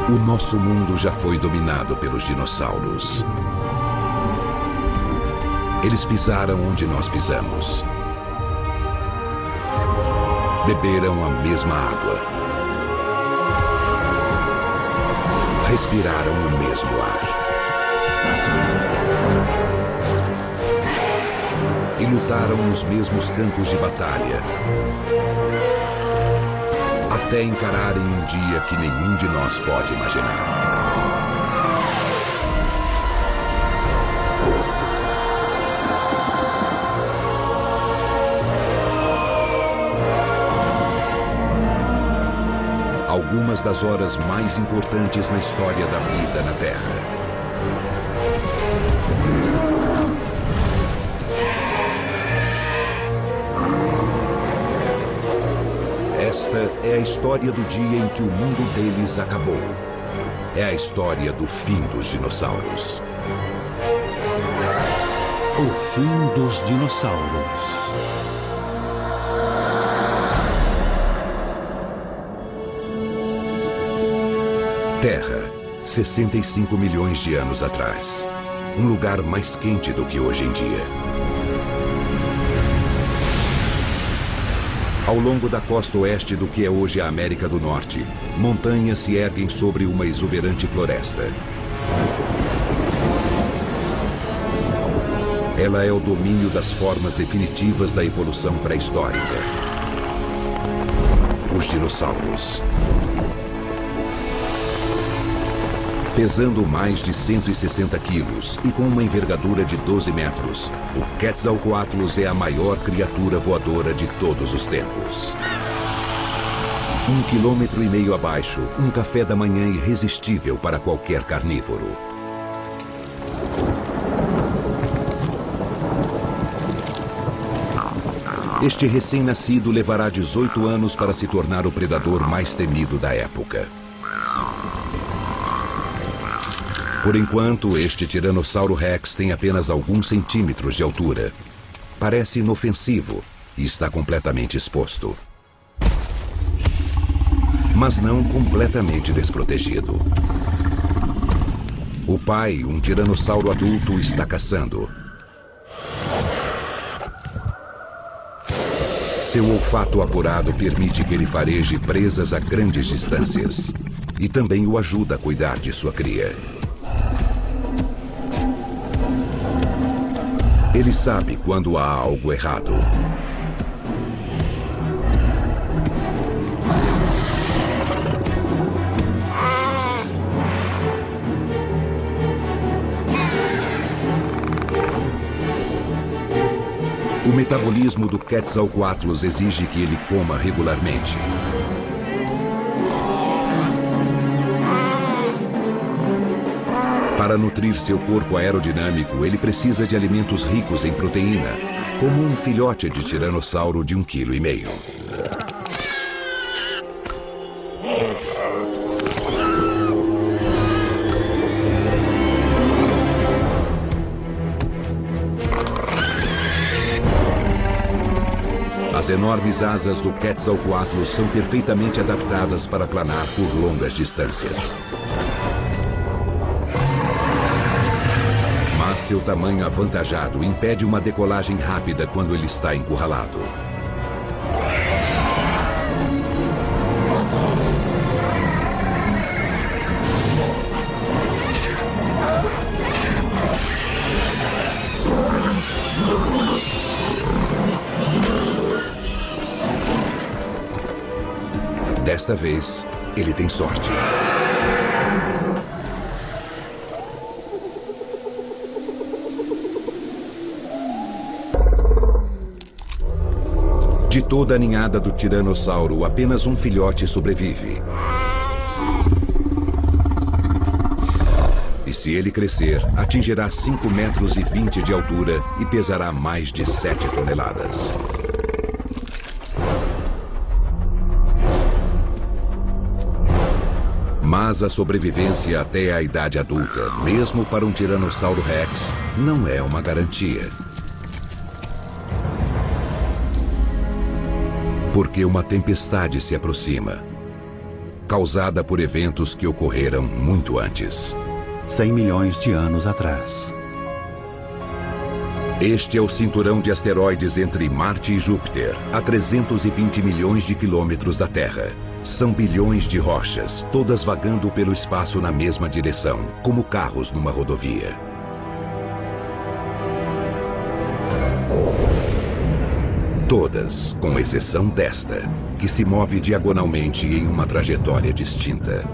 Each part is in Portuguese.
O nosso mundo já foi dominado pelos dinossauros. Eles pisaram onde nós pisamos. Beberam a mesma água. Respiraram o mesmo ar. E lutaram nos mesmos campos de batalha. Até encararem um dia que nenhum de nós pode imaginar. Algumas das horas mais importantes na história da vida na Terra. Esta é a história do dia em que o mundo deles acabou. É a história do fim dos dinossauros. O fim dos dinossauros. Terra, 65 milhões de anos atrás. Um lugar mais quente do que hoje em dia. Ao longo da costa oeste do que é hoje a América do Norte, montanhas se erguem sobre uma exuberante floresta. Ela é o domínio das formas definitivas da evolução pré-histórica. Os dinossauros. Pesando mais de 160 quilos e com uma envergadura de 12 metros, o Quetzalcoatlus é a maior criatura voadora de todos os tempos. 1,5 quilômetros abaixo, um café da manhã irresistível para qualquer carnívoro. Este recém-nascido levará 18 anos para se tornar o predador mais temido da época. Por enquanto, este Tiranossauro Rex tem apenas alguns centímetros de altura. Parece inofensivo e está completamente exposto. Mas não completamente desprotegido. O pai, um tiranossauro adulto, está caçando. Seu olfato apurado permite que ele fareje presas a grandes distâncias. E também o ajuda a cuidar de sua cria. Ele sabe quando há algo errado. O metabolismo do Quetzalcoatlus exige que ele coma regularmente. Para nutrir seu corpo aerodinâmico, ele precisa de alimentos ricos em proteína, como um filhote de tiranossauro de 1,5 kg. As enormes asas do Quetzalcoatlus são perfeitamente adaptadas para planar por longas distâncias. Seu tamanho avantajado impede uma decolagem rápida quando ele está encurralado. Desta vez, ele tem sorte. De toda a ninhada do tiranossauro, apenas um filhote sobrevive. E se ele crescer, atingirá 5,20 metros de altura e pesará mais de 7 toneladas. Mas a sobrevivência até a idade adulta, mesmo para um Tiranossauro Rex, não é uma garantia. Porque uma tempestade se aproxima. causada por eventos que ocorreram muito antes. 100 milhões de anos atrás. Este é o cinturão de asteroides entre Marte e Júpiter, a 320 milhões de quilômetros da Terra. São bilhões de rochas, todas vagando pelo espaço na mesma direção, como carros numa rodovia. Todas, com exceção desta, que se move diagonalmente em uma trajetória distinta.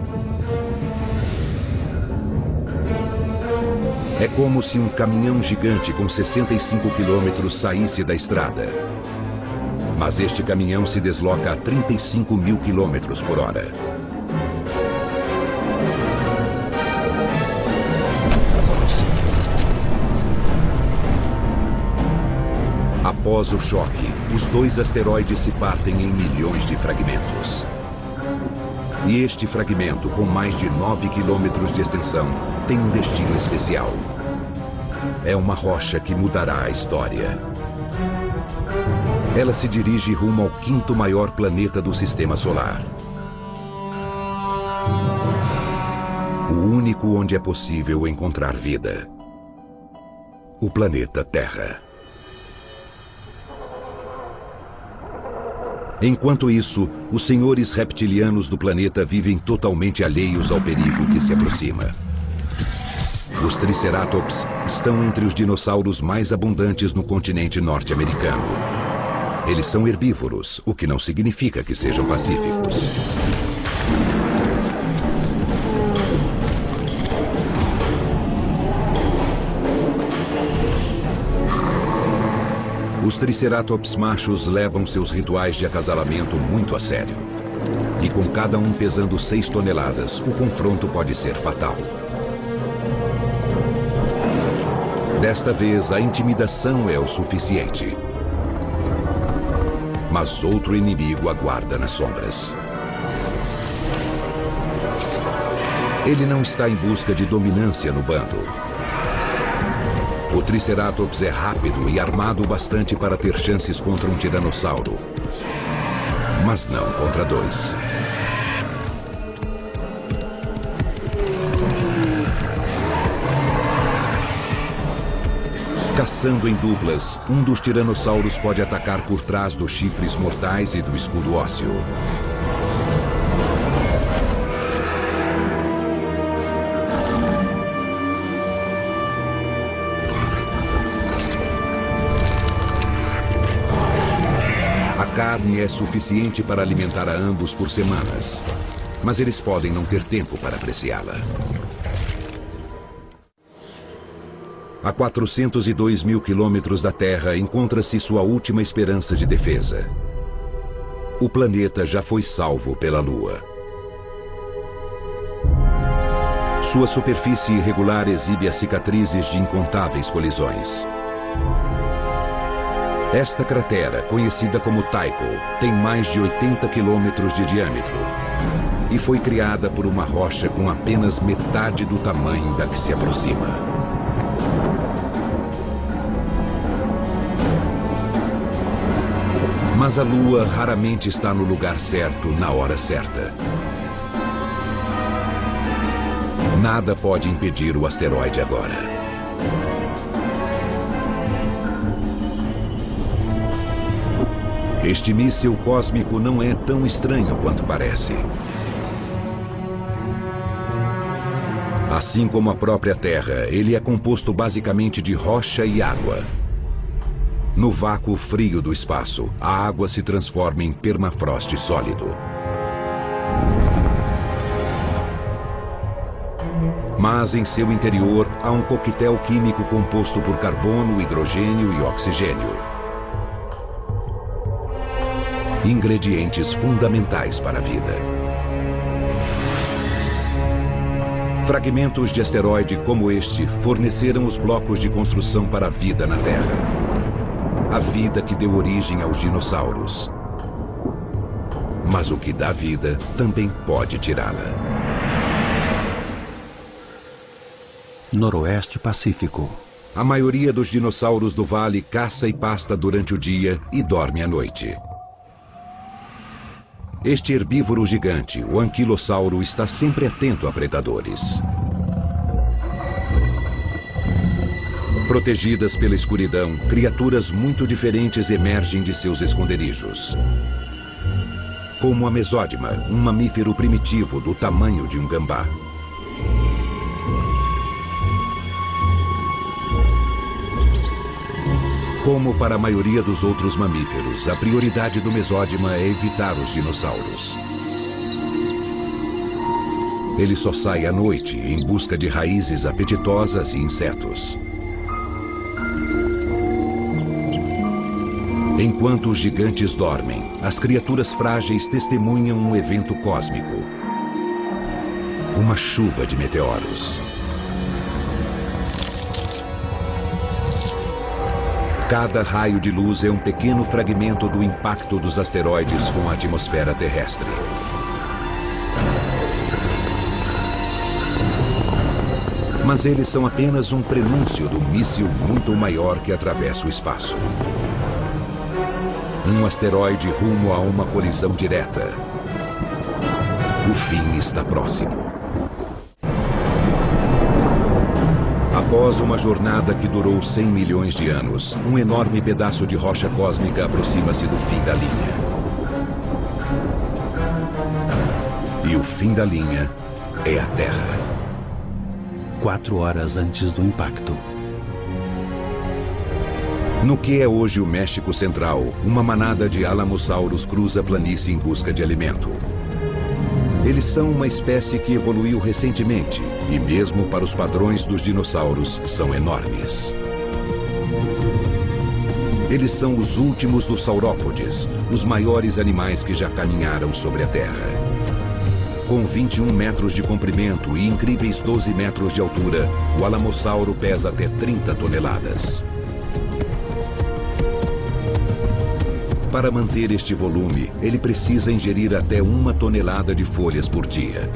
É como se um caminhão gigante com 65 quilômetros saísse da estrada. Mas este caminhão se desloca a 35 mil quilômetros por hora. Após o choque, os dois asteroides se partem em milhões de fragmentos. E este fragmento, com mais de 9 quilômetros de extensão, tem um destino especial. É uma rocha que mudará a história. Ela se dirige rumo ao quinto maior planeta do Sistema Solar. O único onde é possível encontrar vida. O planeta Terra. Enquanto isso, os senhores reptilianos do planeta vivem totalmente alheios ao perigo que se aproxima. Os Triceratops estão entre os dinossauros mais abundantes no continente norte-americano. Eles são herbívoros, o que não significa que sejam pacíficos. Os Triceratops machos levam seus rituais de acasalamento muito a sério. E com cada um pesando 6 toneladas, o confronto pode ser fatal. Desta vez, a intimidação é o suficiente. Mas outro inimigo aguarda nas sombras. Ele não está em busca de dominância no bando. O Triceratops é rápido e armado o bastante para ter chances contra um tiranossauro. Mas não contra 2. Caçando em duplas, um dos tiranossauros pode atacar por trás dos chifres mortais e do escudo ósseo. A carne é suficiente para alimentar a ambos por semanas, mas eles podem não ter tempo para apreciá-la. A 402 mil quilômetros da Terra encontra-se sua última esperança de defesa. O planeta já foi salvo pela Lua. Sua superfície irregular exibe as cicatrizes de incontáveis colisões. Esta cratera, conhecida como Tycho, tem mais de 80 quilômetros de diâmetro e foi criada por uma rocha com apenas metade do tamanho da que se aproxima. Mas a Lua raramente está no lugar certo, na hora certa. Nada pode impedir o asteroide agora. Este míssil cósmico não é tão estranho quanto parece. Assim como a própria Terra, ele é composto basicamente de rocha e água. No vácuo frio do espaço, a água se transforma em permafrost sólido. Mas em seu interior há um coquetel químico composto por carbono, hidrogênio e oxigênio. Ingredientes fundamentais para a vida. Fragmentos de asteroide como este forneceram os blocos de construção para a vida na Terra. A vida que deu origem aos dinossauros. Mas o que dá vida também pode tirá-la. Noroeste Pacífico. A maioria dos dinossauros do vale caça e pasta durante o dia e dorme à noite. Este herbívoro gigante, o anquilossauro, está sempre atento a predadores. Protegidas pela escuridão, criaturas muito diferentes emergem de seus esconderijos. Como a mesódima, um mamífero primitivo do tamanho de um gambá. Como para a maioria dos outros mamíferos, a prioridade do mesódima é evitar os dinossauros. Ele só sai à noite em busca de raízes apetitosas e insetos. Enquanto os gigantes dormem, as criaturas frágeis testemunham um evento cósmico. Uma chuva de meteoros. Cada raio de luz é um pequeno fragmento do impacto dos asteroides com a atmosfera terrestre. Mas eles são apenas um prenúncio do míssil muito maior que atravessa o espaço. Um asteroide rumo a uma colisão direta. O fim está próximo. Após uma jornada que durou 100 milhões de anos, um enorme pedaço de rocha cósmica aproxima-se do fim da linha. E o fim da linha é a Terra. 4 horas antes do impacto. No que é hoje o México Central, uma manada de alamossauros cruza a planície em busca de alimento. Eles são uma espécie que evoluiu recentemente e, mesmo para os padrões dos dinossauros, são enormes. Eles são os últimos dos saurópodes, os maiores animais que já caminharam sobre a Terra. Com 21 metros de comprimento e incríveis 12 metros de altura, o alamossauro pesa até 30 toneladas. Para manter este volume, ele precisa ingerir até 1 tonelada de folhas por dia.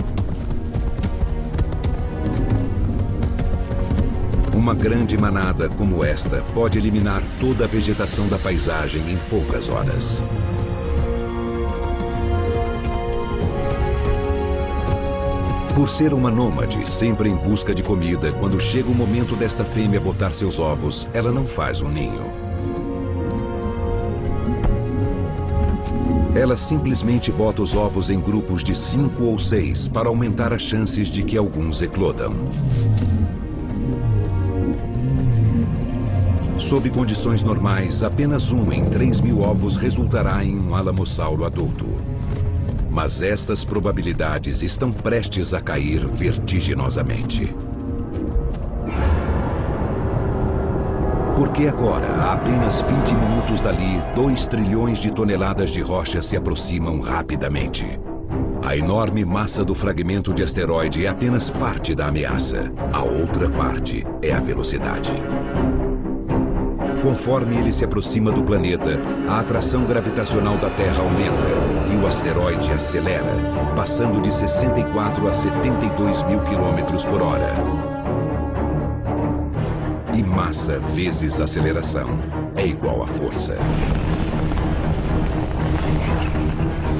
Uma grande manada como esta pode eliminar toda a vegetação da paisagem em poucas horas. Por ser uma nômade, sempre em busca de comida, quando chega o momento desta fêmea botar seus ovos, ela não faz um ninho. Ela simplesmente bota os ovos em grupos de 5 ou 6 para aumentar as chances de que alguns eclodam. Sob condições normais, apenas 1 em 3.000 ovos resultará em um alamossauro adulto. Mas estas probabilidades estão prestes a cair vertiginosamente. Porque agora, a apenas 20 minutos dali, 2 trilhões de toneladas de rocha se aproximam rapidamente. A enorme massa do fragmento de asteroide é apenas parte da ameaça. A outra parte é a velocidade. Conforme ele se aproxima do planeta, a atração gravitacional da Terra aumenta e o asteroide acelera, passando de 64 a 72 mil quilômetros por hora. E massa vezes aceleração é igual a força.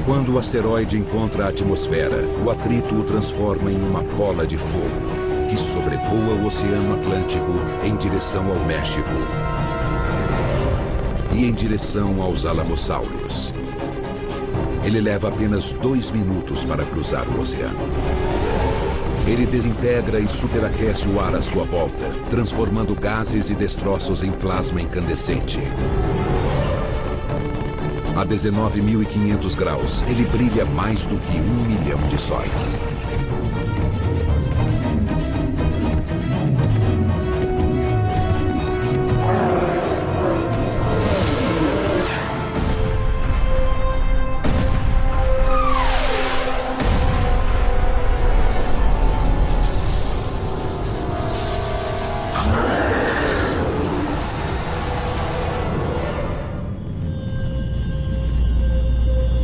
Quando o asteroide encontra a atmosfera, o atrito o transforma em uma bola de fogo, que sobrevoa o Oceano Atlântico em direção ao México e em direção aos alamossauros. Ele leva apenas 2 minutos para cruzar o oceano. Ele desintegra e superaquece o ar à sua volta, transformando gases e destroços em plasma incandescente. A 19.500 graus, ele brilha mais do que 1 milhão de sóis.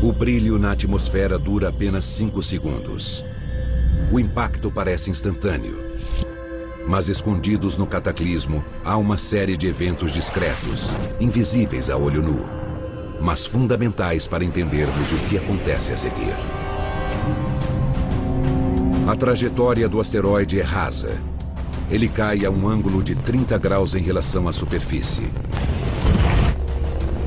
O brilho na atmosfera dura apenas 5 segundos. O impacto parece instantâneo. Mas escondidos no cataclismo, há uma série de eventos discretos, invisíveis a olho nu. mas fundamentais para entendermos o que acontece a seguir. A trajetória do asteroide é rasa. Ele cai a um ângulo de 30 graus em relação à superfície.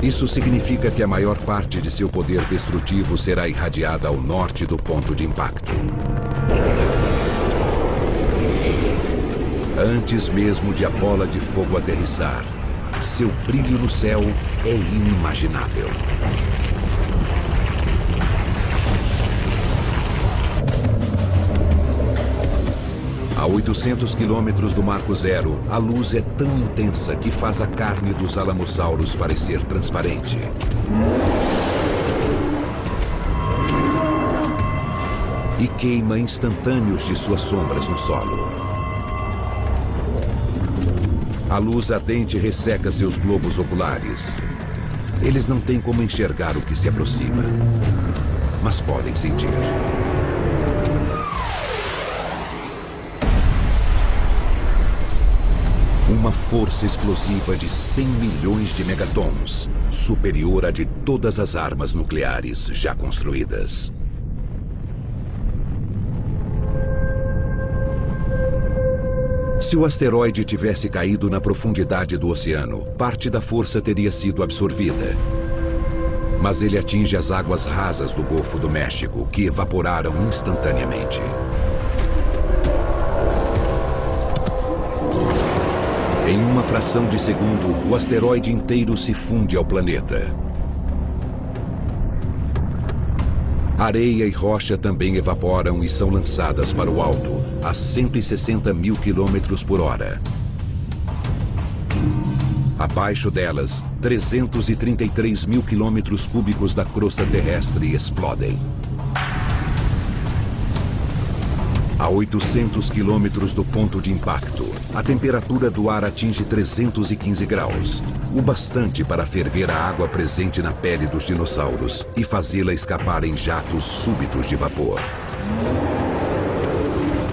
Isso significa que a maior parte de seu poder destrutivo será irradiada ao norte do ponto de impacto. Antes mesmo de a bola de fogo aterrissar, seu brilho no céu é inimaginável. A 800 quilômetros do Marco Zero, a luz é tão intensa que faz a carne dos alamossauros parecer transparente. E queima instantâneos de suas sombras no solo. A luz ardente resseca seus globos oculares. Eles não têm como enxergar o que se aproxima, mas podem sentir. Uma força explosiva de 100 milhões de megatons, superior à de todas as armas nucleares já construídas. Se o asteroide tivesse caído na profundidade do oceano, parte da força teria sido absorvida. Mas ele atinge as águas rasas do Golfo do México, que evaporaram instantaneamente. Em uma fração de segundo, o asteroide inteiro se funde ao planeta. Areia e rocha também evaporam e são lançadas para o alto, a 160 mil quilômetros por hora. Abaixo delas, 333 mil quilômetros cúbicos da crosta terrestre explodem. A 800 quilômetros do ponto de impacto, a temperatura do ar atinge 315 graus, o bastante para ferver a água presente na pele dos dinossauros e fazê-la escapar em jatos súbitos de vapor.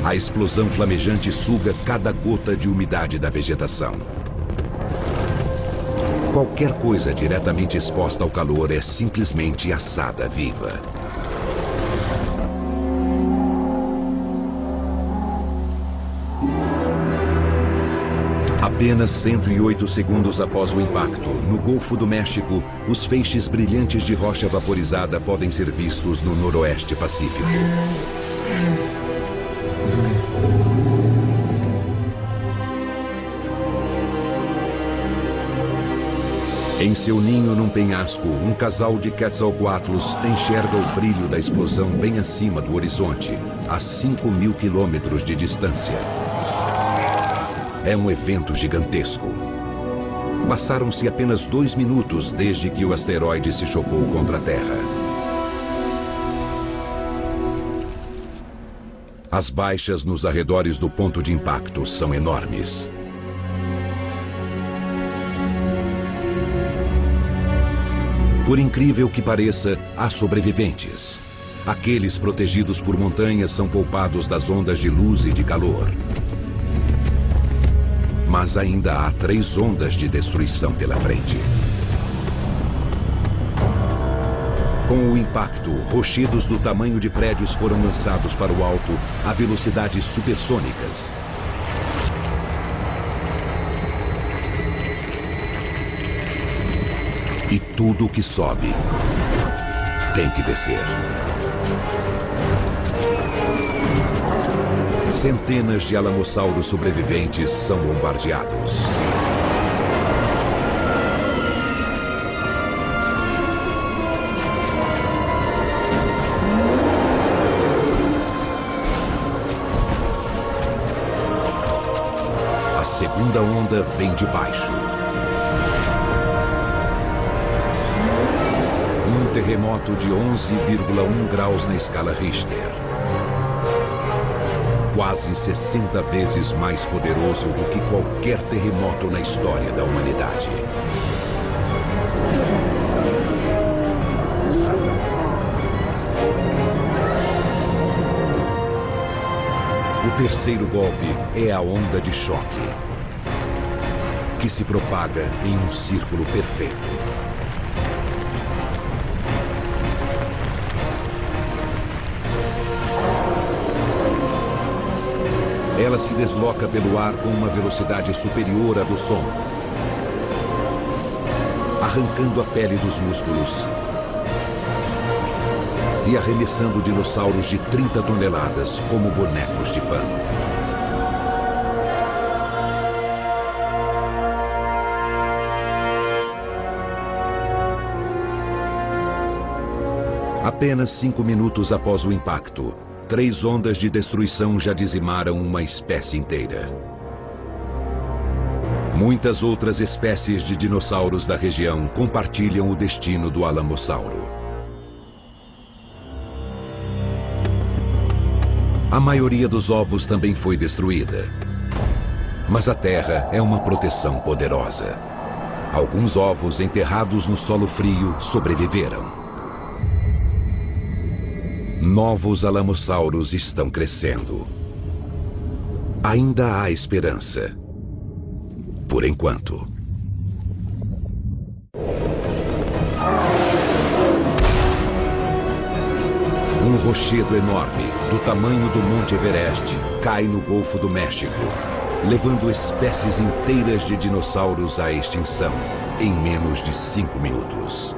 A explosão flamejante suga cada gota de umidade da vegetação. Qualquer coisa diretamente exposta ao calor é simplesmente assada viva. Apenas 108 segundos após o impacto, no Golfo do México, os feixes brilhantes de rocha vaporizada podem ser vistos no noroeste Pacífico. Em seu ninho num penhasco, um casal de Quetzalcoatlus enxerga o brilho da explosão bem acima do horizonte, a 5.000 quilômetros de distância. É um evento gigantesco. Passaram-se apenas 2 minutos desde que o asteroide se chocou contra a Terra. As baixas nos arredores do ponto de impacto são enormes. Por incrível que pareça, há sobreviventes. Aqueles protegidos por montanhas são poupados das ondas de luz e de calor. Mas ainda há 3 ondas de destruição pela frente. Com o impacto, rochedos do tamanho de prédios foram lançados para o alto a velocidades supersônicas. E tudo que sobe tem que descer. Centenas de alamossauros sobreviventes são bombardeados. A segunda onda vem de baixo. Um terremoto de 11,1 graus na escala Richter. Quase 60 vezes mais poderoso do que qualquer terremoto na história da humanidade. O terceiro golpe é a onda de choque, que se propaga em um círculo perfeito. Ela se desloca pelo ar com uma velocidade superior à do som, arrancando a pele dos músculos e arremessando dinossauros de 30 toneladas como bonecos de pano. Apenas 5 minutos após o impacto, 3 ondas de destruição já dizimaram uma espécie inteira. Muitas outras espécies de dinossauros da região compartilham o destino do Alamossauro. A maioria dos ovos também foi destruída. Mas a Terra é uma proteção poderosa. Alguns ovos enterrados no solo frio sobreviveram. Novos alamossauros estão crescendo. Ainda há esperança. Por enquanto. Um rochedo enorme, do tamanho do Monte Everest, cai no Golfo do México, levando espécies inteiras de dinossauros à extinção em menos de 5 minutos.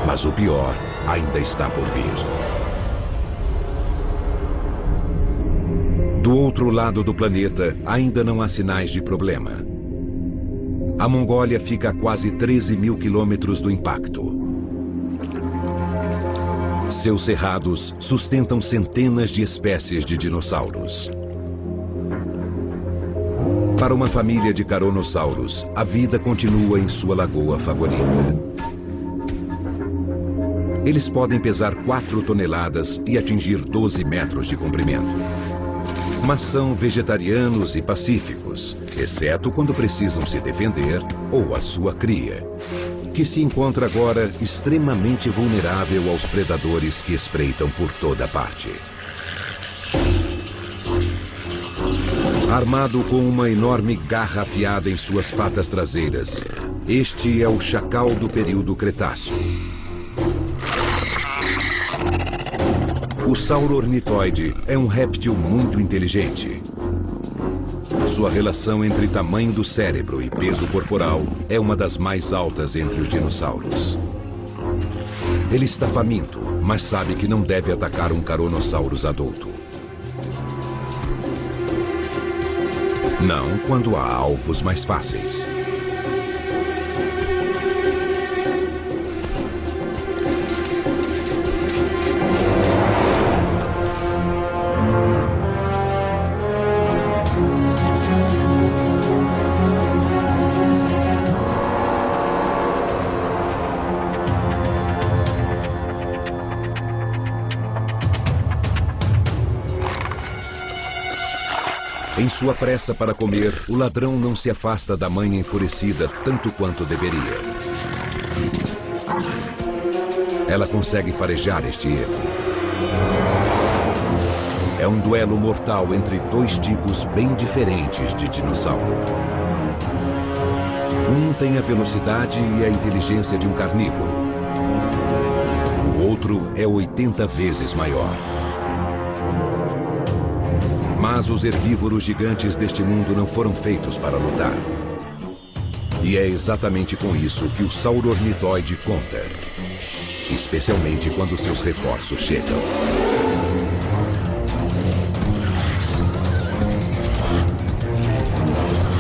Mas o pior ainda está por vir. Do outro lado do planeta, ainda não há sinais de problema. A Mongólia fica a quase 13 mil quilômetros do impacto. Seus cerrados sustentam centenas de espécies de dinossauros. Para uma família de caronossauros, a vida continua em sua lagoa favorita. Eles podem pesar 4 toneladas e atingir 12 metros de comprimento. Mas são vegetarianos e pacíficos, exceto quando precisam se defender ou a sua cria, que se encontra agora extremamente vulnerável aos predadores que espreitam por toda parte. Armado com uma enorme garra afiada em suas patas traseiras, este é o chacal do período Cretáceo. O sauro-ornitóide é um réptil muito inteligente. Sua relação entre tamanho do cérebro e peso corporal é uma das mais altas entre os dinossauros. Ele está faminto, mas sabe que não deve atacar um Caronossauros adulto. Não quando há alvos mais fáceis. Em sua pressa para comer, o ladrão não se afasta da mãe enfurecida tanto quanto deveria. Ela consegue farejar este erro. É um duelo mortal entre 2 tipos bem diferentes de dinossauro. Um tem a velocidade e a inteligência de um carnívoro. O outro é 80 vezes maior. Mas os herbívoros gigantes deste mundo não foram feitos para lutar. E é exatamente com isso que o sauro-ornitóide conta. Especialmente quando seus reforços chegam.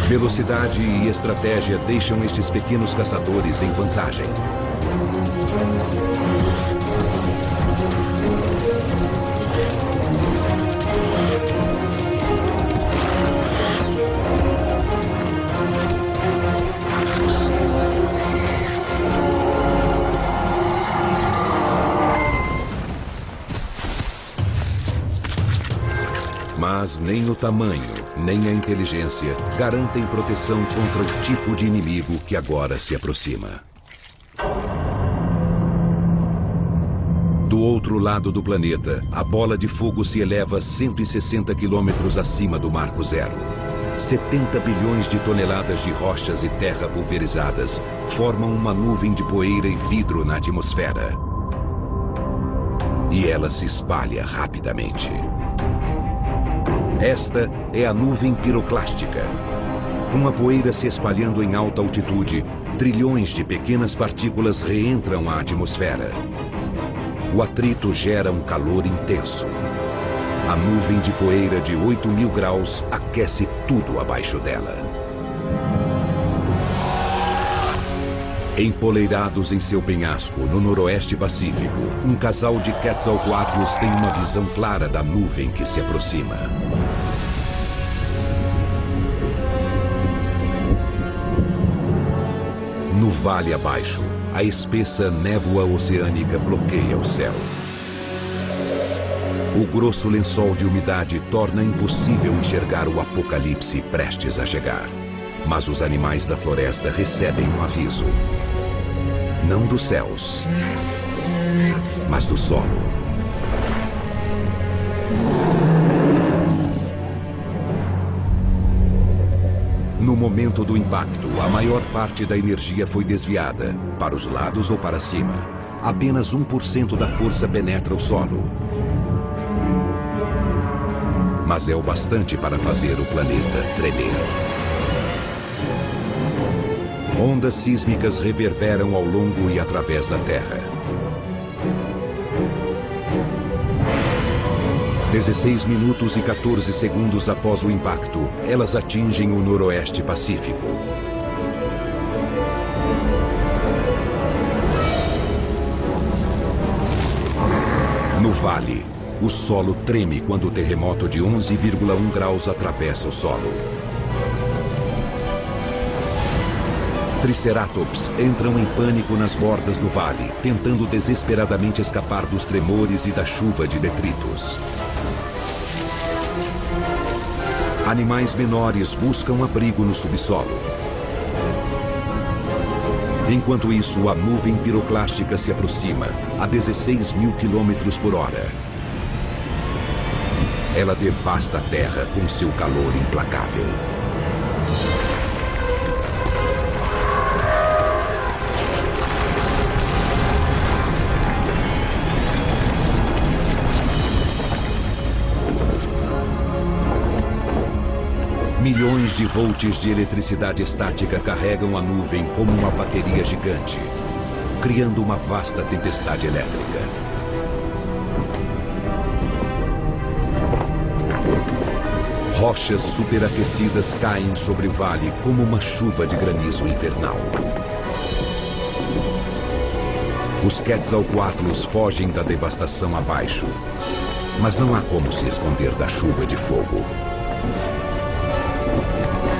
Velocidade e estratégia deixam estes pequenos caçadores em vantagem. Mas nem o tamanho, nem a inteligência garantem proteção contra o tipo de inimigo que agora se aproxima. Do outro lado do planeta, a bola de fogo se eleva 160 quilômetros acima do Marco Zero. 70 bilhões de toneladas de rochas e terra pulverizadas formam uma nuvem de poeira e vidro na atmosfera. E ela se espalha rapidamente. Esta é a nuvem piroclástica. Com a poeira se espalhando em alta altitude, trilhões de pequenas partículas reentram à atmosfera. O atrito gera um calor intenso. A nuvem de poeira de 8.000 graus aquece tudo abaixo dela. Empoleirados em seu penhasco, no noroeste pacífico, um casal de Quetzalcoatlus tem uma visão clara da nuvem que se aproxima. No vale abaixo, a espessa névoa oceânica bloqueia o céu. O grosso lençol de umidade torna impossível enxergar o apocalipse prestes a chegar. Mas os animais da floresta recebem um aviso. Não dos céus, mas do solo. No momento do impacto, a maior parte da energia foi desviada, para os lados ou para cima. Apenas 1% da força penetra o solo. Mas é o bastante para fazer o planeta tremer. Ondas sísmicas reverberam ao longo e através da Terra. 16 minutos e 14 segundos após o impacto, elas atingem o noroeste pacífico. No vale, o solo treme quando o terremoto de 11,1 graus atravessa o solo. Triceratops entram em pânico nas bordas do vale, tentando desesperadamente escapar dos tremores e da chuva de detritos. Animais menores buscam abrigo no subsolo. Enquanto isso, a nuvem piroclástica se aproxima a 16.000 km por hora. Ela devasta a Terra com seu calor implacável. Milhões de volts de eletricidade estática carregam a nuvem como uma bateria gigante, criando uma vasta tempestade elétrica. Rochas superaquecidas caem sobre o vale como uma chuva de granizo infernal. Os Quetzalcoatlus fogem da devastação abaixo, mas não há como se esconder da chuva de fogo.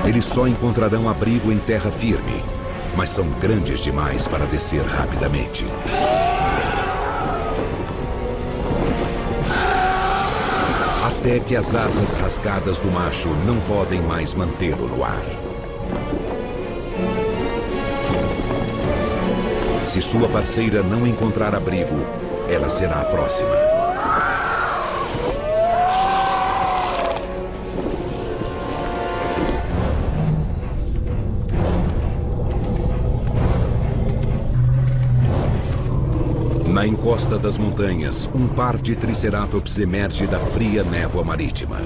Eles só encontrarão abrigo em terra firme, mas são grandes demais para descer rapidamente. Até que as asas rasgadas do macho não podem mais mantê-lo no ar. Se sua parceira não encontrar abrigo, ela será a próxima. Na encosta das montanhas, um par de Triceratops emerge da fria névoa marítima.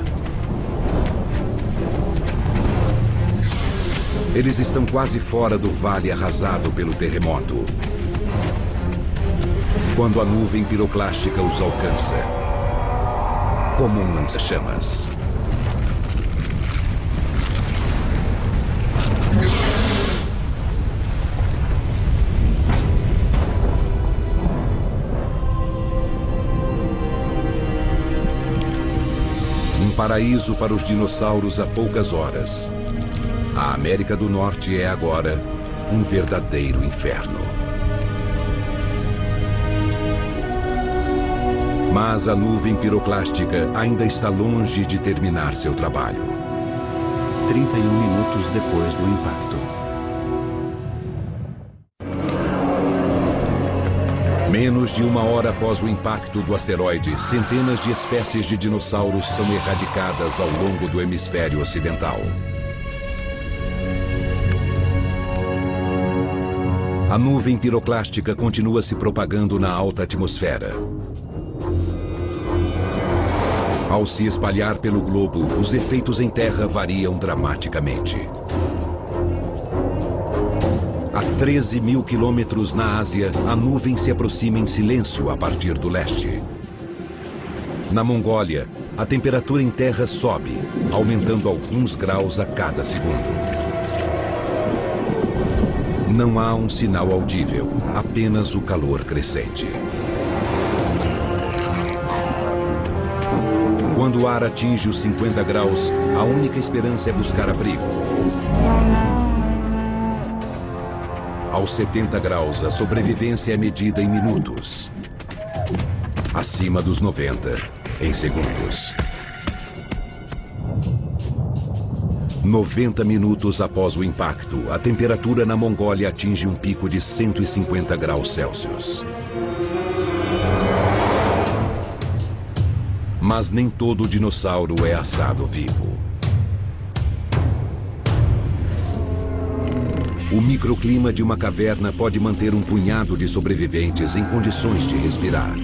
Eles estão quase fora do vale arrasado pelo terremoto, quando a nuvem piroclástica os alcança, como um lança-chamas. Paraíso para os dinossauros há poucas horas. A América do Norte é agora um verdadeiro inferno. Mas a nuvem piroclástica ainda está longe de terminar seu trabalho. 31 minutos depois do impacto. Menos de uma hora após o impacto do asteroide, centenas de espécies de dinossauros são erradicadas ao longo do hemisfério ocidental. A nuvem piroclástica continua se propagando na alta atmosfera. Ao se espalhar pelo globo, os efeitos em terra variam dramaticamente. A 13 mil quilômetros na Ásia, a nuvem se aproxima em silêncio a partir do leste. Na Mongólia, a temperatura em terra sobe, aumentando alguns graus a cada segundo. Não há um sinal audível, apenas o calor crescente. Quando o ar atinge os 50 graus, a única esperança é buscar abrigo. Aos 70 graus, a sobrevivência é medida em minutos. Acima dos 90, em segundos. 90 minutos após o impacto, a temperatura na Mongólia atinge um pico de 150 graus Celsius. Mas nem todo dinossauro é assado vivo. O microclima de uma caverna pode manter um punhado de sobreviventes em condições de respirar.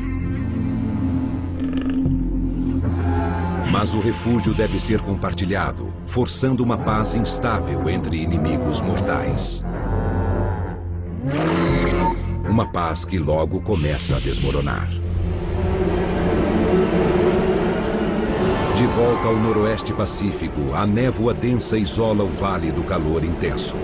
Mas o refúgio deve ser compartilhado, forçando uma paz instável entre inimigos mortais. Uma paz que logo começa a desmoronar. De volta ao noroeste pacífico, a névoa densa isola o vale do calor intenso.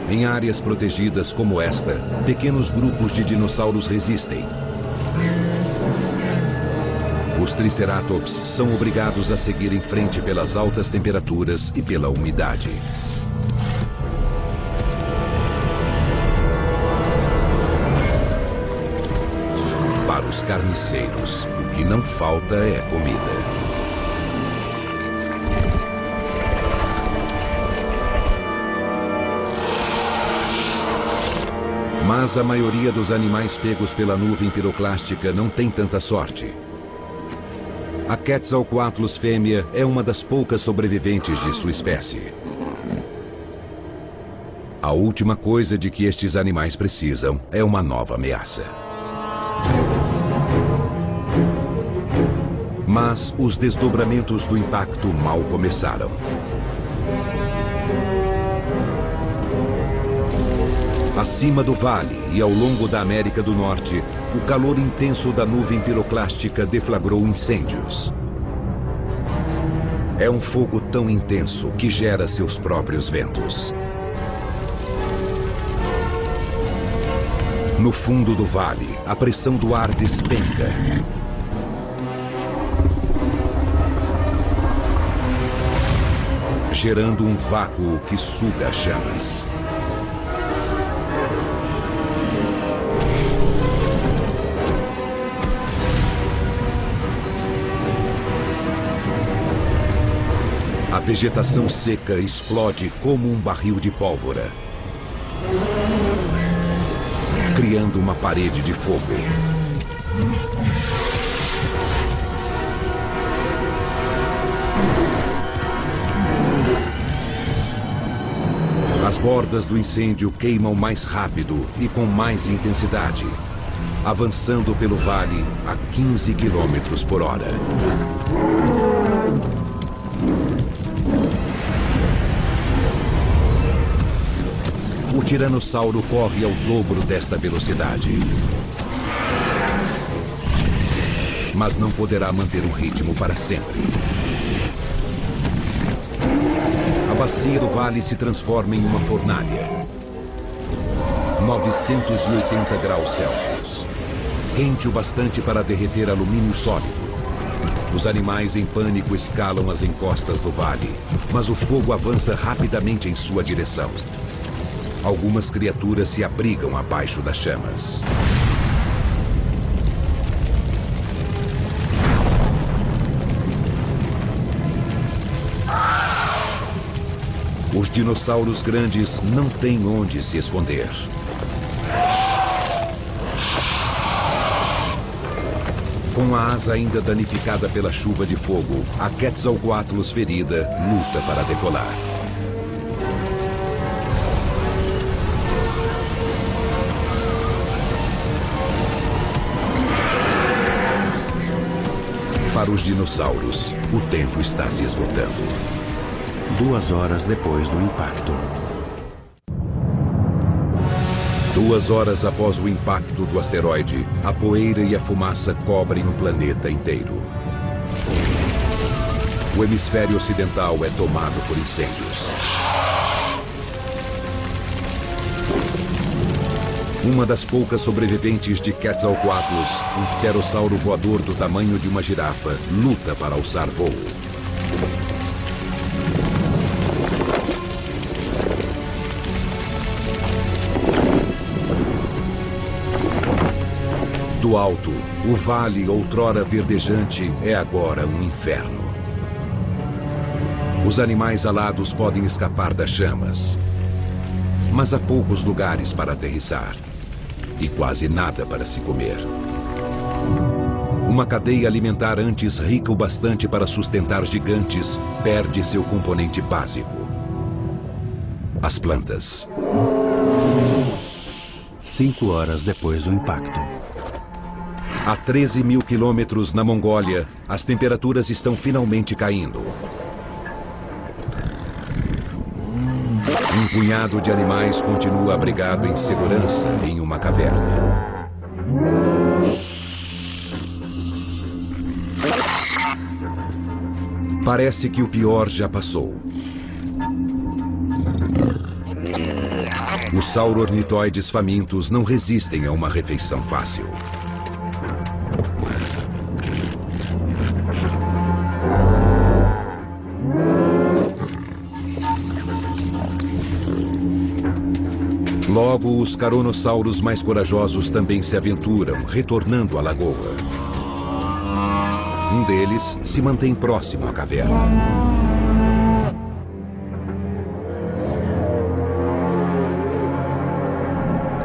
Em áreas protegidas como esta, pequenos grupos de dinossauros resistem. Os Triceratops são obrigados a seguir em frente pelas altas temperaturas e pela umidade. Para os carniceiros, o que não falta é comida. Mas a maioria dos animais pegos pela nuvem piroclástica não tem tanta sorte. A Quetzalcoatlus fêmea é uma das poucas sobreviventes de sua espécie. A última coisa de que estes animais precisam é uma nova ameaça. Mas os desdobramentos do impacto mal começaram. Acima do vale e ao longo da América do Norte, o calor intenso da nuvem piroclástica deflagrou incêndios. É um fogo tão intenso que gera seus próprios ventos. No fundo do vale, a pressão do ar despenca. Gerando um vácuo que suga as chamas. A vegetação seca explode como um barril de pólvora, criando uma parede de fogo. As bordas do incêndio queimam mais rápido e com mais intensidade, avançando pelo vale a 15 km por hora. O tiranossauro corre ao dobro desta velocidade. Mas não poderá manter um ritmo para sempre. A bacia do vale se transforma em uma fornalha. 980 graus Celsius. Quente o bastante para derreter alumínio sólido. Os animais em pânico escalam as encostas do vale, mas o fogo avança rapidamente em sua direção. Algumas criaturas se abrigam abaixo das chamas. Os dinossauros grandes não têm onde se esconder. Com a asa ainda danificada pela chuva de fogo, a Quetzalcoatlus ferida luta para decolar. Para os dinossauros, o tempo está se esgotando. 2 horas depois do impacto. 2 horas após o impacto do asteroide, a poeira e a fumaça cobrem o planeta inteiro. O hemisfério ocidental é tomado por incêndios. Uma das poucas sobreviventes de Quetzalcoatlus, um pterossauro voador do tamanho de uma girafa, luta para alçar voo. Do alto, o vale, outrora verdejante, é agora um inferno. Os animais alados podem escapar das chamas, mas há poucos lugares para aterrissar e quase nada para se comer. Uma cadeia alimentar antes rica o bastante para sustentar gigantes perde seu componente básico: as plantas. 5 horas depois do impacto. A 13 mil quilômetros na Mongólia, as temperaturas estão finalmente caindo. Um punhado de animais continua abrigado em segurança em uma caverna. Parece que o pior já passou. Os sauro-ornitoides famintos não resistem a uma refeição fácil. Logo, os caronossauros mais corajosos também se aventuram, retornando à lagoa. Um deles se mantém próximo à caverna.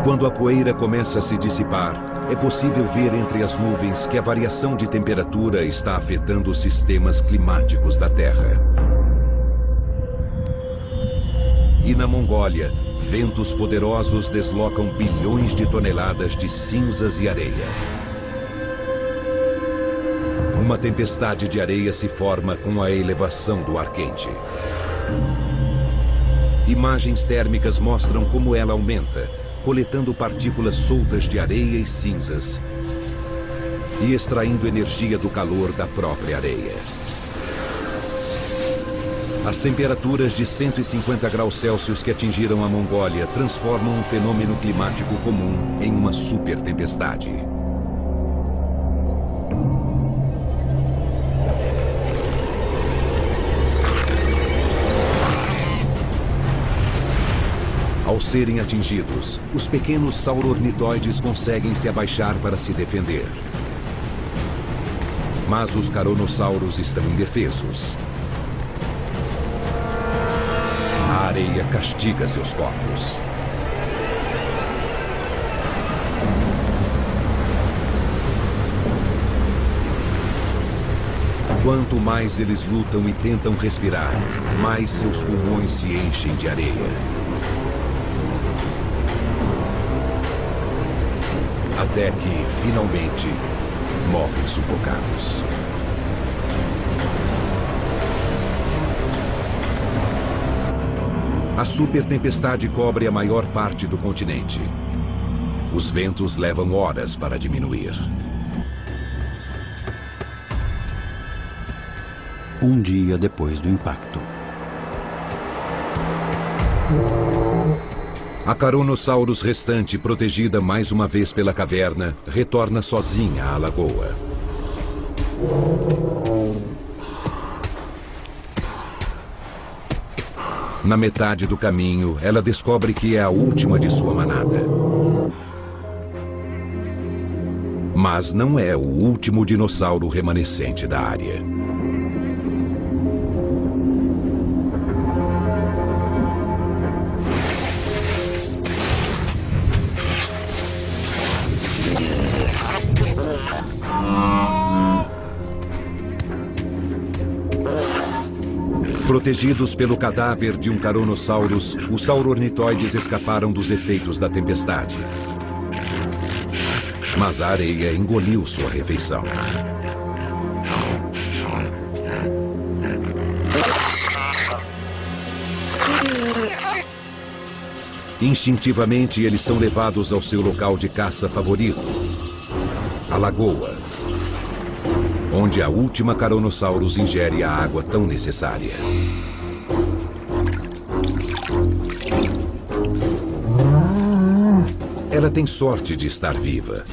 Quando a poeira começa a se dissipar, é possível ver entre as nuvens que a variação de temperatura está afetando os sistemas climáticos da Terra. E na Mongólia, ventos poderosos deslocam bilhões de toneladas de cinzas e areia. Uma tempestade de areia se forma com a elevação do ar quente. Imagens térmicas mostram como ela aumenta, coletando partículas soltas de areia e cinzas e extraindo energia do calor da própria areia. As temperaturas de 150 graus Celsius que atingiram a Mongólia transformam um fenômeno climático comum em uma super tempestade. Ao serem atingidos, os pequenos sauro-ornitoides conseguem se abaixar para se defender. Mas os caronossauros estão indefesos. A areia castiga seus corpos. Quanto mais eles lutam e tentam respirar, mais seus pulmões se enchem de areia. Até que, finalmente, morrem sufocados. A super tempestade cobre a maior parte do continente. Os ventos levam horas para diminuir. Um dia depois do impacto. A Caronosaurus restante, protegida mais uma vez pela caverna, retorna sozinha à lagoa. Na metade do caminho, ela descobre que é a última de sua manada. Mas não é o último dinossauro remanescente da área. Protegidos pelo cadáver de um Caronosaurus, os sauro-ornitoides escaparam dos efeitos da tempestade. Mas a areia engoliu sua refeição. Instintivamente, eles são levados ao seu local de caça favorito, a lagoa, onde a última Carnosaurus ingere a água tão necessária. Ela tem sorte de estar viva,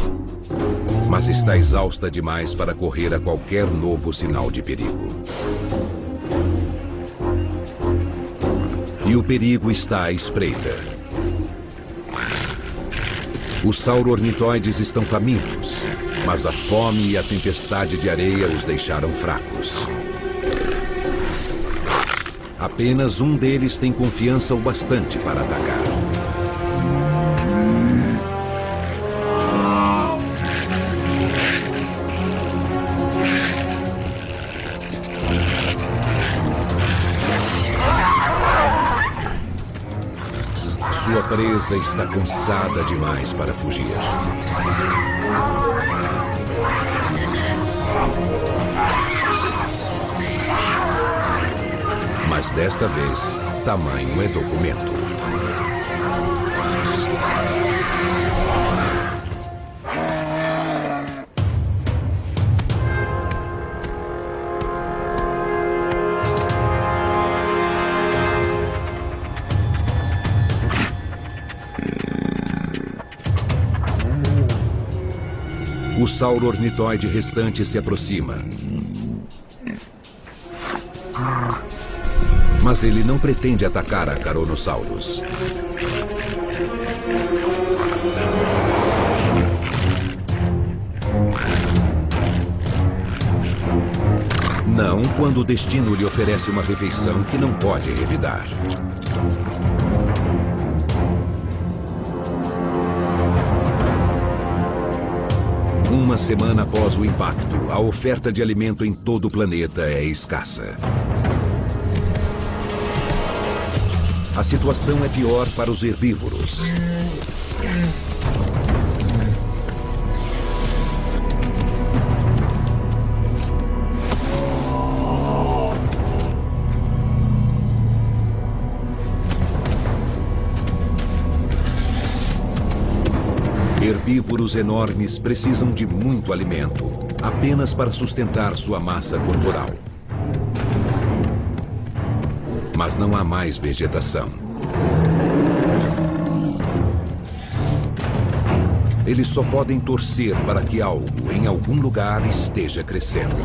mas está exausta demais para correr a qualquer novo sinal de perigo. E o perigo está à espreita. Os sauro-ornitóides estão famintos, mas a fome e a tempestade de areia os deixaram fracos. Apenas um deles tem confiança o bastante para atacar. Sua presa está cansada demais para fugir. Mas desta vez, tamanho é documento. O sauro-ornitóide restante se aproxima. Mas ele não pretende atacar a Carnosaurus. Não quando o destino lhe oferece uma refeição que não pode revidar. Uma semana após o impacto, a oferta de alimento em todo o planeta é escassa. A situação é pior para os herbívoros. Herbívoros enormes precisam de muito alimento, apenas para sustentar sua massa corporal. Mas não há mais vegetação. Eles só podem torcer para que algo, em algum lugar, esteja crescendo.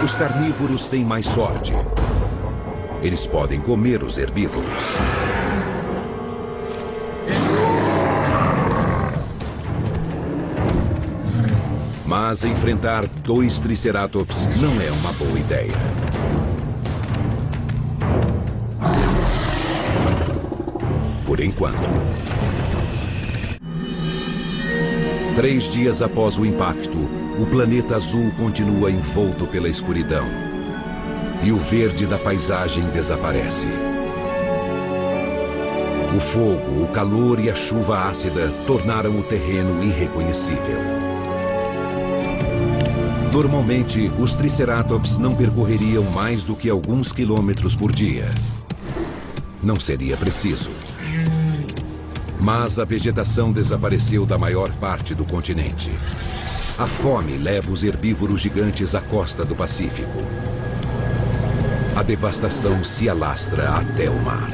Os carnívoros têm mais sorte. Eles podem comer os herbívoros. Mas enfrentar 2 Triceratops não é uma boa ideia. Por enquanto. 3 dias após o impacto, o planeta azul continua envolto pela escuridão. E o verde da paisagem desaparece. O fogo, o calor e a chuva ácida tornaram o terreno irreconhecível. Normalmente, os Triceratops não percorreriam mais do que alguns quilômetros por dia. Não seria preciso. Mas a vegetação desapareceu da maior parte do continente. A fome leva os herbívoros gigantes à costa do Pacífico. A devastação se alastra até o mar.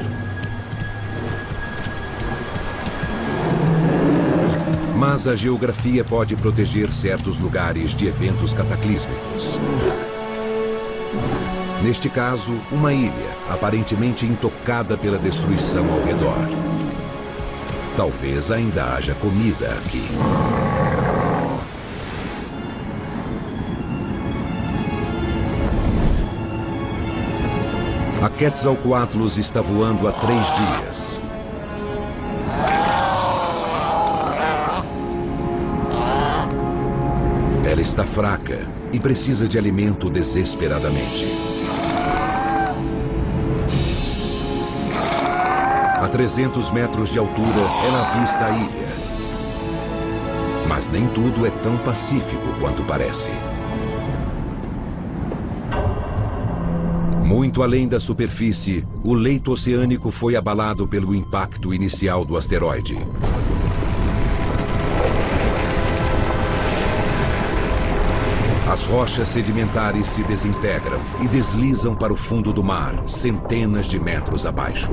Mas a geografia pode proteger certos lugares de eventos cataclísmicos. Neste caso, uma ilha, aparentemente intocada pela destruição ao redor. Talvez ainda haja comida aqui. A Quetzalcoatlus está voando há 3 dias. Ela está fraca e precisa de alimento desesperadamente. A 300 metros de altura, ela avista a ilha. Mas nem tudo é tão pacífico quanto parece. Muito além da superfície, o leito oceânico foi abalado pelo impacto inicial do asteroide. As rochas sedimentares se desintegram e deslizam para o fundo do mar, centenas de metros abaixo.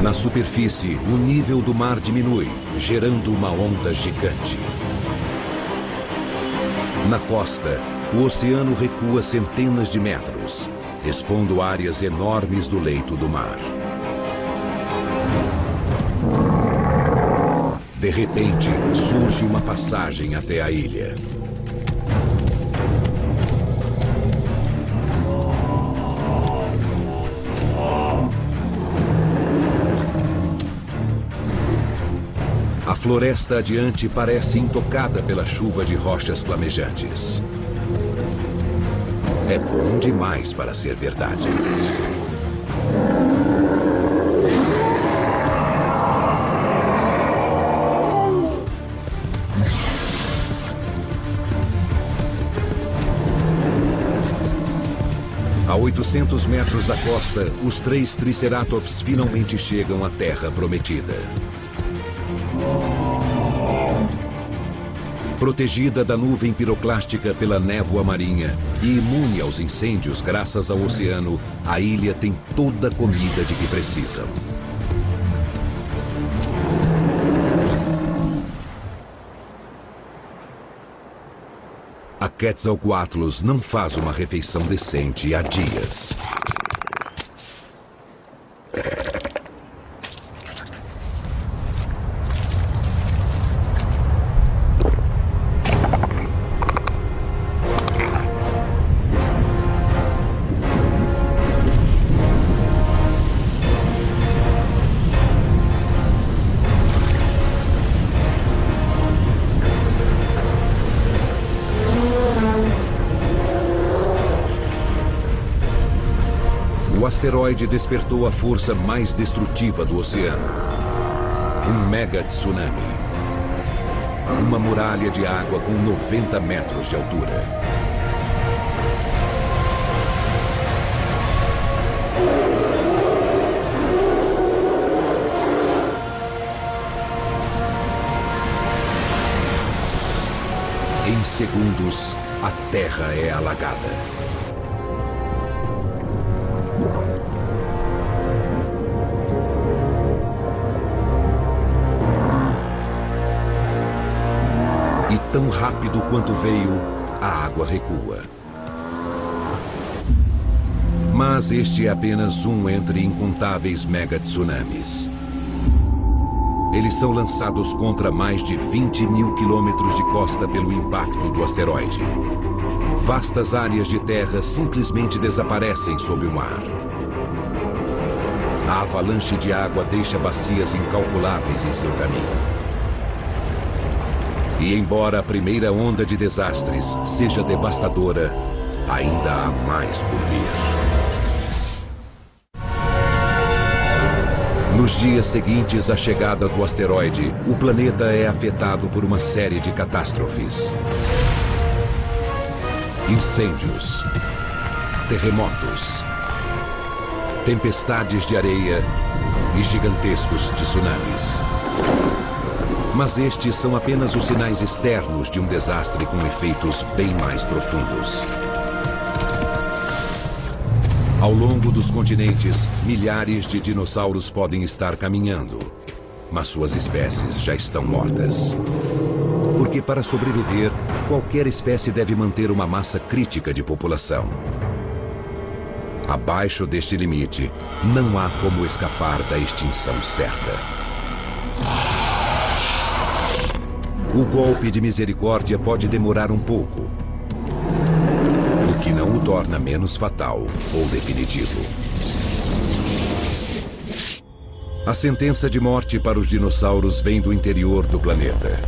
Na superfície, o nível do mar diminui, gerando uma onda gigante. Na costa, o oceano recua centenas de metros, expondo áreas enormes do leito do mar. De repente, surge uma passagem até a ilha. A floresta adiante parece intocada pela chuva de rochas flamejantes. É bom demais para ser verdade. A 800 metros da costa, os 3 Triceratops finalmente chegam à Terra Prometida. Protegida da nuvem piroclástica pela névoa marinha e imune aos incêndios graças ao oceano, a ilha tem toda a comida de que precisam. A Quetzalcoatlus não faz uma refeição decente há dias. O asteroide despertou a força mais destrutiva do oceano. Um mega tsunami. Uma muralha de água com 90 metros de altura. Em segundos, a Terra é alagada. E tão rápido quanto veio, a água recua. Mas este é apenas um entre incontáveis megatsunamis. Eles são lançados contra mais de 20 mil quilômetros de costa pelo impacto do asteroide. Vastas áreas de terra simplesmente desaparecem sob o mar. A avalanche de água deixa bacias incalculáveis em seu caminho. E embora a primeira onda de desastres seja devastadora, ainda há mais por vir. Nos dias seguintes à chegada do asteroide, o planeta é afetado por uma série de catástrofes. Incêndios, terremotos, tempestades de areia e gigantescos tsunamis. Mas estes são apenas os sinais externos de um desastre com efeitos bem mais profundos. Ao longo dos continentes, milhares de dinossauros podem estar caminhando, mas suas espécies já estão mortas. Porque para sobreviver, qualquer espécie deve manter uma massa crítica de população. Abaixo deste limite, não há como escapar da extinção certa. O golpe de misericórdia pode demorar um pouco, o que não o torna menos fatal ou definitivo. A sentença de morte para os dinossauros vem do interior do planeta.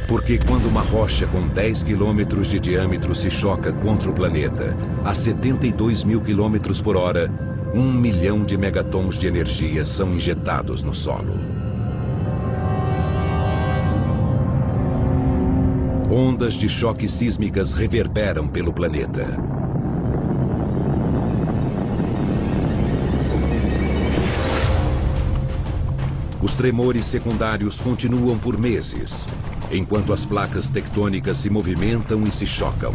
Porque quando uma rocha com 10 quilômetros de diâmetro se choca contra o planeta a 72 mil quilômetros por hora, 1 milhão de megatons de energia são injetados no solo. Ondas de choque sísmicas reverberam pelo planeta. Os tremores secundários continuam por meses, enquanto as placas tectônicas se movimentam e se chocam.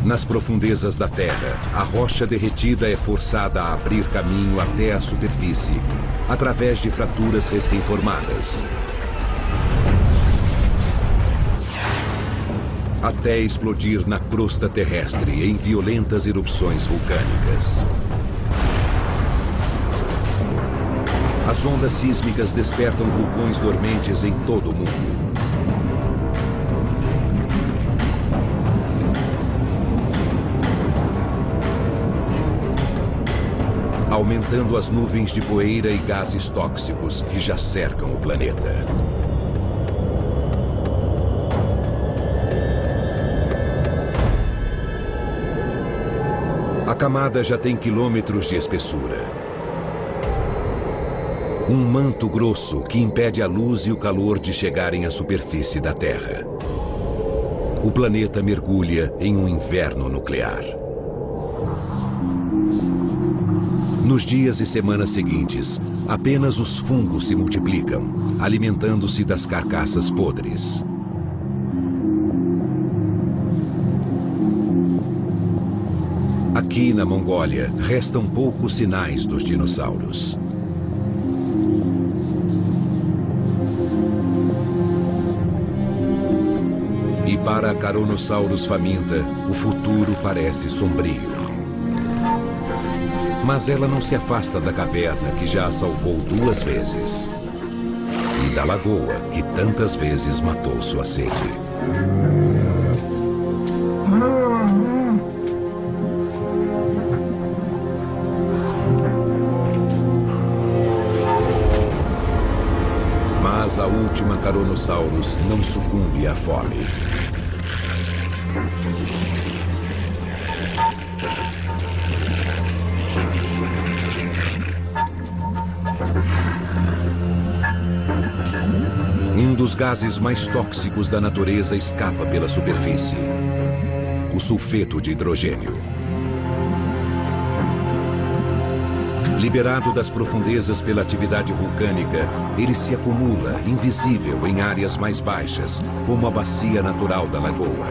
Nas profundezas da Terra, a rocha derretida é forçada a abrir caminho até a superfície, através de fraturas recém-formadas, até explodir na crosta terrestre em violentas erupções vulcânicas. As ondas sísmicas despertam vulcões dormentes em todo o mundo. Aumentando as nuvens de poeira e gases tóxicos que já cercam o planeta. A camada já tem quilômetros de espessura. Um manto grosso que impede a luz e o calor de chegarem à superfície da Terra. O planeta mergulha em um inverno nuclear. Nos dias e semanas seguintes, apenas os fungos se multiplicam, alimentando-se das carcaças podres. Aqui na Mongólia, restam poucos sinais dos dinossauros. E para a Carnosaurus faminta, o futuro parece sombrio. Mas ela não se afasta da caverna que já a salvou 2 vezes. E da lagoa que tantas vezes matou sua sede. Mas a última Carnosaurus não sucumbe à fome. Um dos gases mais tóxicos da natureza escapa pela superfície. O sulfeto de hidrogênio. Liberado das profundezas pela atividade vulcânica, ele se acumula, invisível, em áreas mais baixas, como a bacia natural da lagoa.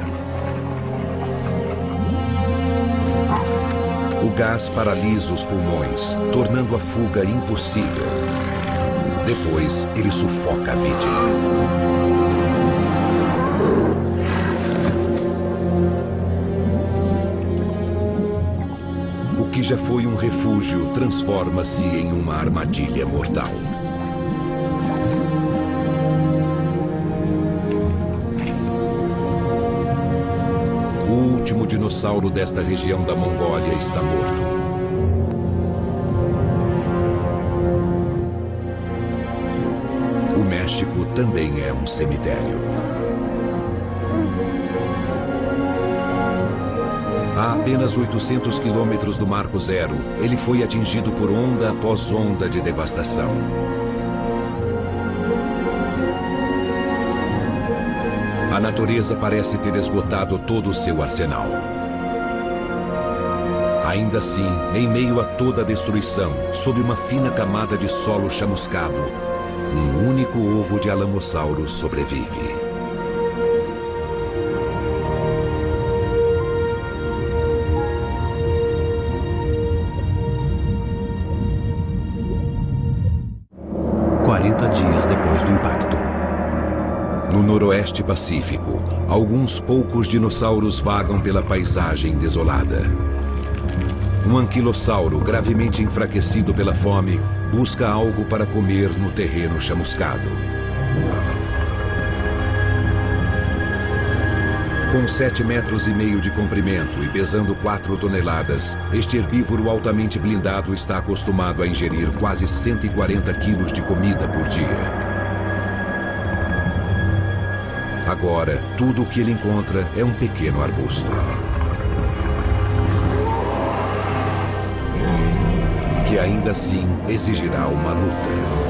O gás paralisa os pulmões, tornando a fuga impossível. Depois, ele sufoca a vítima. O que já foi um refúgio transforma-se em uma armadilha mortal. O último dinossauro desta região da Mongólia está morto. O México também é um cemitério. A apenas 800 quilômetros do Marco Zero, ele foi atingido por onda após onda de devastação. A natureza parece ter esgotado todo o seu arsenal. Ainda assim, em meio a toda a destruição, sob uma fina camada de solo chamuscado, um único ovo de Alamosaurus sobrevive. Dias depois do impacto. No noroeste pacífico, alguns poucos dinossauros vagam pela paisagem desolada. Um anquilossauro, gravemente enfraquecido pela fome, busca algo para comer no terreno chamuscado. Com 7,5 metros de comprimento e pesando 4 toneladas, este herbívoro altamente blindado está acostumado a ingerir quase 140 quilos de comida por dia. Agora, tudo o que ele encontra é um pequeno arbusto. Que ainda assim exigirá uma luta.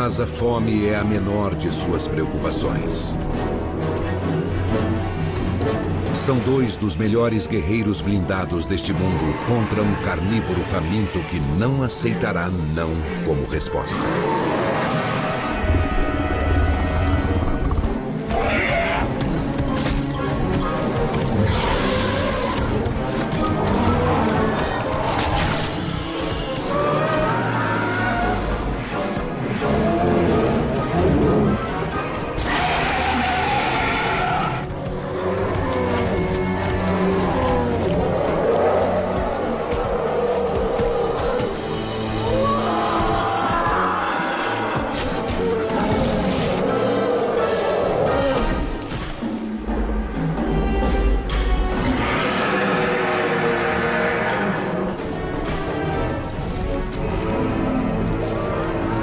Mas a fome é a menor de suas preocupações. São dois dos melhores guerreiros blindados deste mundo contra um carnívoro faminto que não aceitará não como resposta.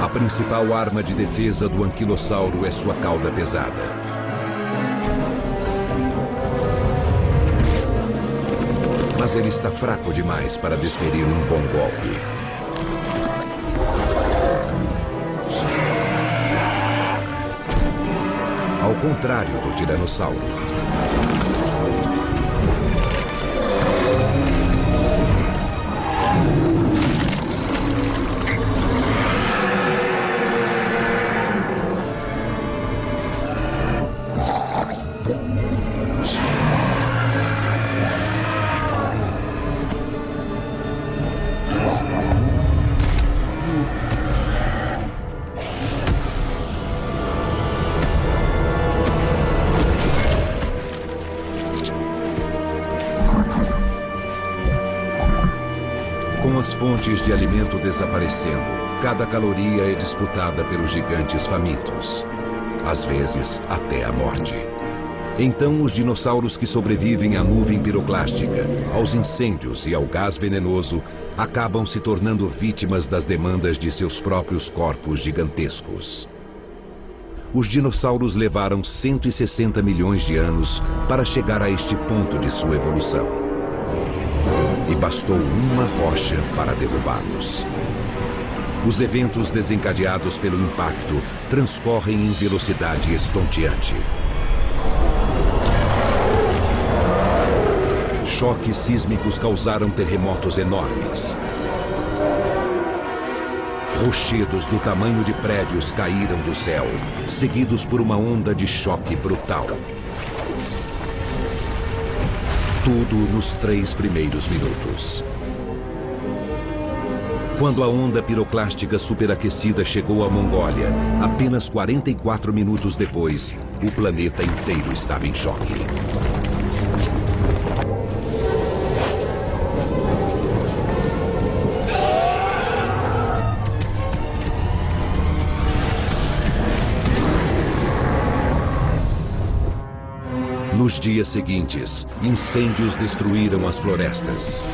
A principal arma de defesa do anquilossauro é sua cauda pesada. Mas ele está fraco demais para desferir um bom golpe. Ao contrário do tiranossauro. Com as fontes de alimento desaparecendo, cada caloria é disputada pelos gigantes famintos. Às vezes, até a morte. Então, os dinossauros que sobrevivem à nuvem piroclástica, aos incêndios e ao gás venenoso, acabam se tornando vítimas das demandas de seus próprios corpos gigantescos. Os dinossauros levaram 160 milhões de anos para chegar a este ponto de sua evolução. E bastou uma rocha para derrubá-los. Os eventos desencadeados pelo impacto transcorrem em velocidade estonteante. Choques sísmicos causaram terremotos enormes. Rochedos do tamanho de prédios caíram do céu, seguidos por uma onda de choque brutal. Tudo nos 3 primeiros minutos. Quando a onda piroclástica superaquecida chegou à Mongólia, apenas 44 minutos depois, o planeta inteiro estava em choque. Nos dias seguintes, incêndios destruíram as florestas.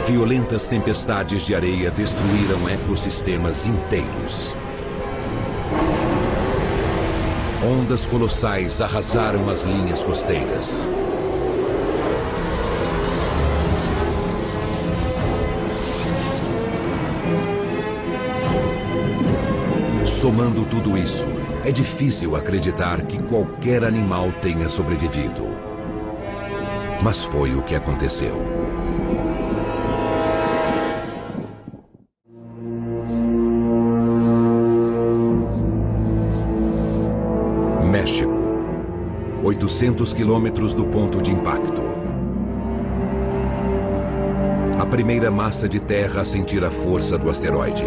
Violentas tempestades de areia destruíram ecossistemas inteiros. Ondas colossais arrasaram as linhas costeiras. Somando tudo isso, é difícil acreditar que qualquer animal tenha sobrevivido. Mas foi o que aconteceu. México, 800 quilômetros do ponto de impacto. A primeira massa de terra a sentir a força do asteroide.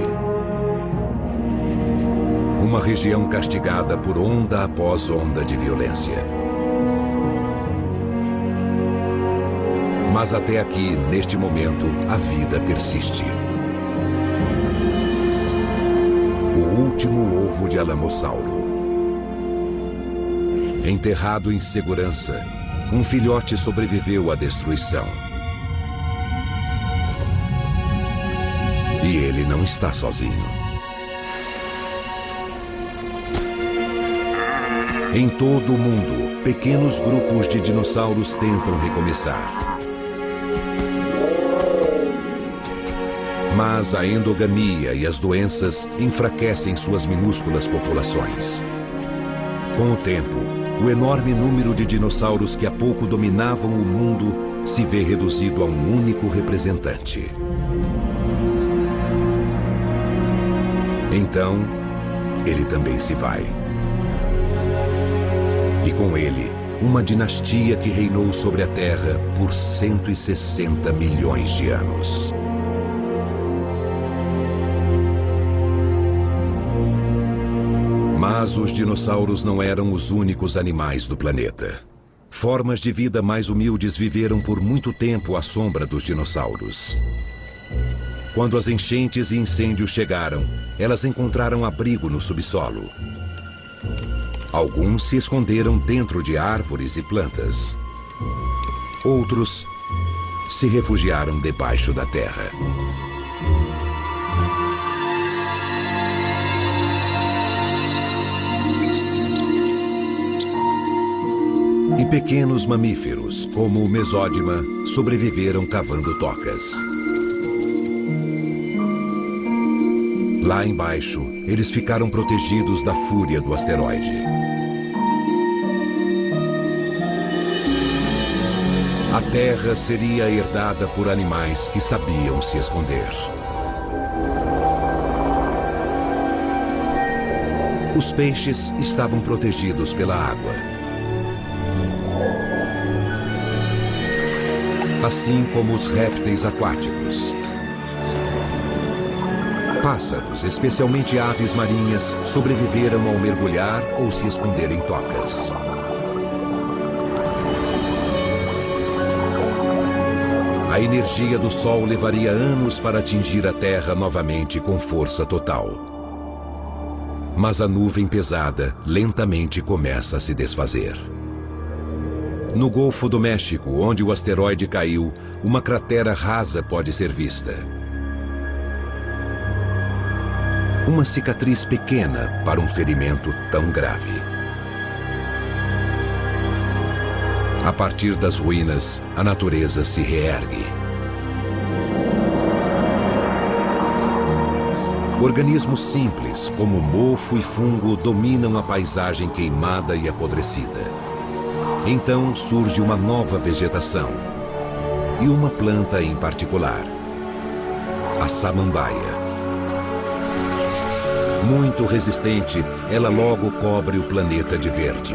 Uma região castigada por onda após onda de violência. Mas até aqui, neste momento, a vida persiste. O último ovo de Alamossauro. Enterrado em segurança, um filhote sobreviveu à destruição. E ele não está sozinho. Em todo o mundo, pequenos grupos de dinossauros tentam recomeçar. Mas a endogamia e as doenças enfraquecem suas minúsculas populações. Com o tempo, o enorme número de dinossauros que há pouco dominavam o mundo se vê reduzido a um único representante. Então, ele também se vai. E com ele, uma dinastia que reinou sobre a Terra por 160 milhões de anos. Mas os dinossauros não eram os únicos animais do planeta. Formas de vida mais humildes viveram por muito tempo à sombra dos dinossauros. Quando as enchentes e incêndios chegaram, elas encontraram abrigo no subsolo. Alguns se esconderam dentro de árvores e plantas. Outros se refugiaram debaixo da terra. E pequenos mamíferos, como o mesódima, sobreviveram cavando tocas. Lá embaixo, eles ficaram protegidos da fúria do asteroide. A Terra seria herdada por animais que sabiam se esconder. Os peixes estavam protegidos pela água. Assim como os répteis aquáticos. Pássaros, especialmente aves marinhas, sobreviveram ao mergulhar ou se esconder em tocas. A energia do Sol levaria anos para atingir a Terra novamente com força total. Mas a nuvem pesada lentamente começa a se desfazer. No Golfo do México, onde o asteroide caiu, uma cratera rasa pode ser vista. Uma cicatriz pequena para um ferimento tão grave. A partir das ruínas, a natureza se reergue. Organismos simples, como mofo e fungo, dominam a paisagem queimada e apodrecida. Então surge uma nova vegetação, e uma planta em particular, a samambaia. Muito resistente, ela logo cobre o planeta de verde.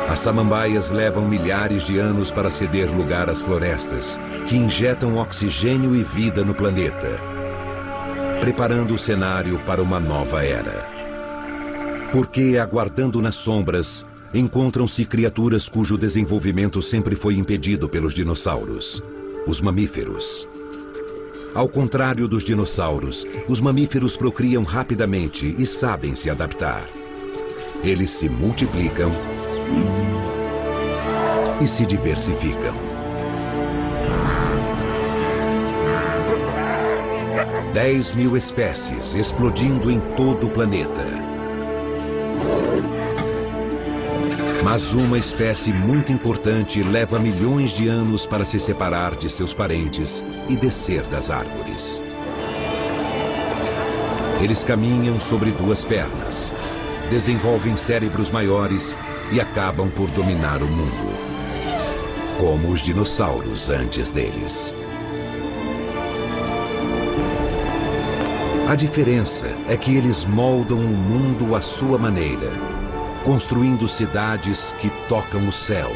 As samambaias levam milhares de anos para ceder lugar às florestas, que injetam oxigênio e vida no planeta, preparando o cenário para uma nova era. Porque, aguardando nas sombras, encontram-se criaturas cujo desenvolvimento sempre foi impedido pelos dinossauros, os mamíferos. Ao contrário dos dinossauros, os mamíferos procriam rapidamente e sabem se adaptar. Eles se multiplicam e se diversificam. 10.000 espécies explodindo em todo o planeta. Mas uma espécie muito importante leva milhões de anos para se separar de seus parentes e descer das árvores. Eles caminham sobre duas pernas, desenvolvem cérebros maiores e acabam por dominar o mundo, como os dinossauros antes deles. A diferença é que eles moldam o mundo à sua maneira, construindo cidades que tocam o céu.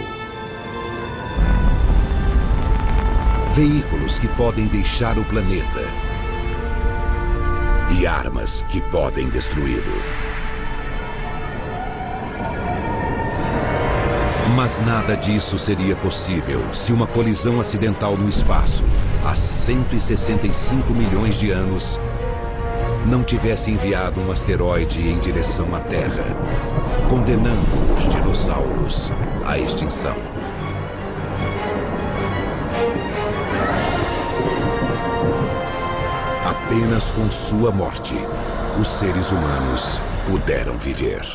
Veículos que podem deixar o planeta. E armas que podem destruí-lo. Mas nada disso seria possível se uma colisão acidental no espaço, há 165 milhões de anos, não tivesse enviado um asteroide em direção à Terra, condenando os dinossauros à extinção. Apenas com sua morte, os seres humanos puderam viver.